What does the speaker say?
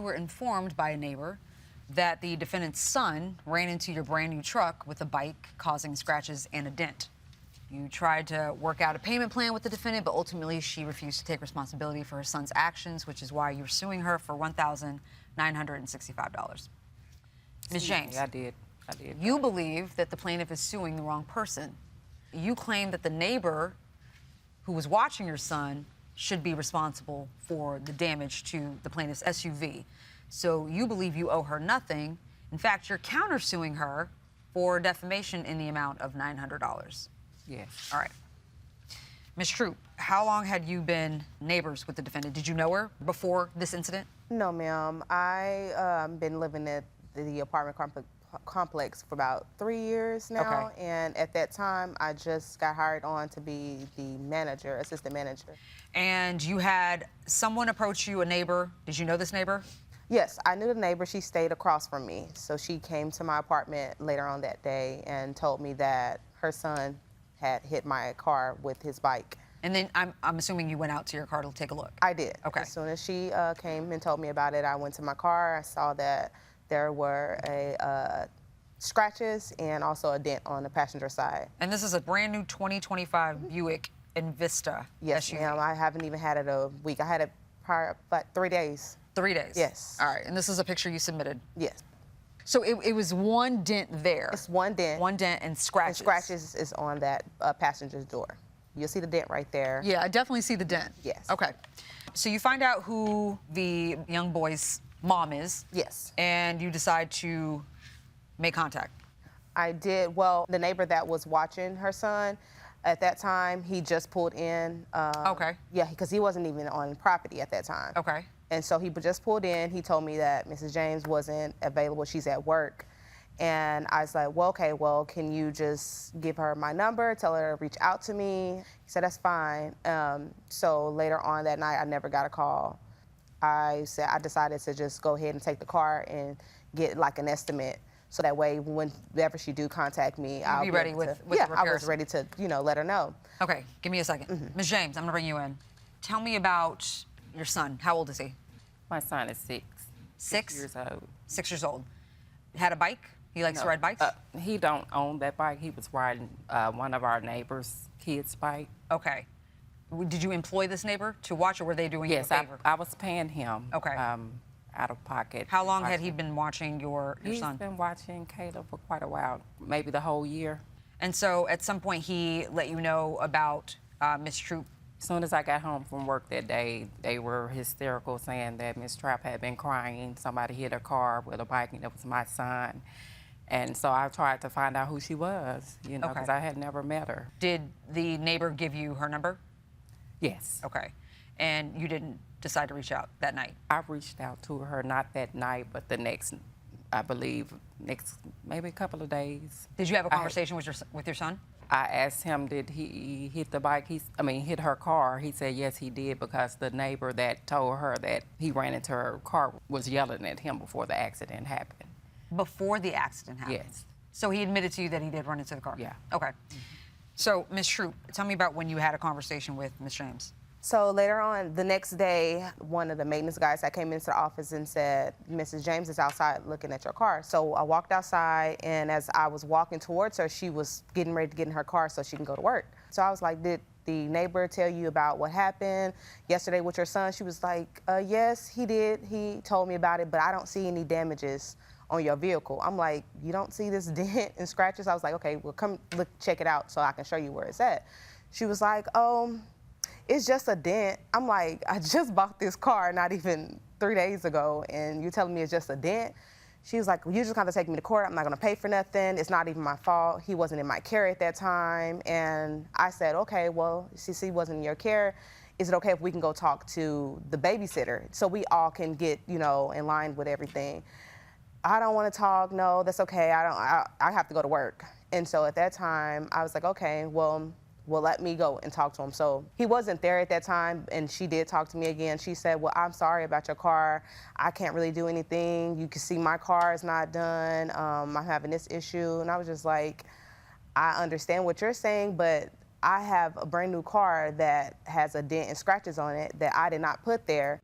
were informed by a neighbor that the defendant's son ran into your brand new truck with a bike, causing scratches and a dent. You tried to work out a payment plan with the defendant, but ultimately she refused to take responsibility for her son's actions, which is why you're suing her for $1,965. Ms. James. I did. You believe that the plaintiff is suing the wrong person. You claim that the neighbor who was watching your son should be responsible for the damage to the plaintiff's SUV. So you believe you owe her nothing. In fact, you're countersuing her for defamation in the amount of $900. Yes. All right. Ms. Troop, how long had you been neighbors with the defendant? Did you know her before this incident? No, ma'am. I been living at the apartment complex for about 3 years now. Okay. And at that time, I just got hired on to be the manager, assistant manager. And you had someone approach you, a neighbor. Did you know this neighbor? Yes, I knew the neighbor. She stayed across from me. So she came to my apartment later on that day and told me that her son had hit my car with his bike. And then I'm assuming you went out to your car to take a look. I did. Okay. As soon as she came and told me about it, I went to my car. I saw that there were scratches and also a dent on the passenger side. And this is a brand new 2025 Buick Envista Yes, SUV. ma'am. I haven't even had it a week. I had it prior, but 3 days. 3 days? Yes. All right, and this is a picture you submitted? Yes. So it was one dent there? It's one dent. One dent and scratches? And scratches is on that passenger's door. You'll see the dent right there. Yeah, I definitely see the dent. Yes. Okay. So you find out who the young boy's mom is? Yes. And you decide to make contact? I did. Well, the neighbor that was watching her son, at that time, he just pulled in. Okay. Yeah, because he wasn't even on property at that time. Okay. And so he just pulled in. He told me that Mrs. James wasn't available. She's at work. And I was like, well, okay, well, can you just give her my number, tell her to reach out to me? He said, that's fine. So later on that night, I never got a call. I decided to just go ahead and take the car and get like an estimate. So that way, whenever she do contact me, I'll be ready with the yeah, repairs. I was ready to, let her know. Okay, give me a second. Ms. James, I'm gonna bring you in. Tell me about your son. How old is he? My son is 6. 6? 6 years old. 6 years old. Had a bike? He likes to ride bikes? He don't own that bike. He was riding one of our neighbors' kids' bike. Okay. Did you employ this neighbor to watch, or were they doing you a favor? I was paying him. Okay. Out of pocket. How long had he been watching your son? He's been watching Caleb for quite a while, maybe the whole year. And so at some point he let you know about Miss Troop? As soon as I got home from work that day, they were hysterical, saying that Miss Trapp had been crying. Somebody hit her car with a bike, and it was my son. And so I tried to find out who she was, because I had never met her. Did the neighbor give you her number? Yes. Okay. And you didn't decide to reach out that night? I reached out to her, not that night, but the next, I believe, maybe a couple of days. Did you have a conversation with your son? I asked him, did he hit the bike? Hit her car. He said, yes, he did, because the neighbor that told her that he ran into her car was yelling at him before the accident happened. Before the accident happened? Yes. So he admitted to you that he did run into the car? Yeah. Okay. So, Ms. Troop, tell me about when you had a conversation with Ms. James. So later on, the next day, one of the maintenance guys that came into the office and said, Mrs. James is outside looking at your car. So I walked outside, and as I was walking towards her, she was getting ready to get in her car so she can go to work. So I was like, did the neighbor tell you about what happened yesterday with your son? She was like, yes, he did. He told me about it, but I don't see any damages on your vehicle. I'm like, you don't see this dent and scratches? I was like, okay, well, come look, check it out so I can show you where it's at. She was like, oh, it's just a dent. I'm like, I just bought this car not even 3 days ago, and you're telling me it's just a dent? She was like, well, you just gotta take me to court. I'm not gonna pay for nothing. It's not even my fault. He wasn't in my care at that time. And I said, okay, well, since he wasn't in your care, is it okay if we can go talk to the babysitter so we all can get, in line with everything? I don't want to talk. No, that's okay. I have to go to work. And so at that time, I was like, okay, well, let me go and talk to him. So he wasn't there at that time, and she did talk to me again. She said, well, I'm sorry about your car. I can't really do anything. You can see my car is not done. I'm having this issue. And I was just like, I understand what you're saying, but I have a brand new car that has a dent and scratches on it that I did not put there.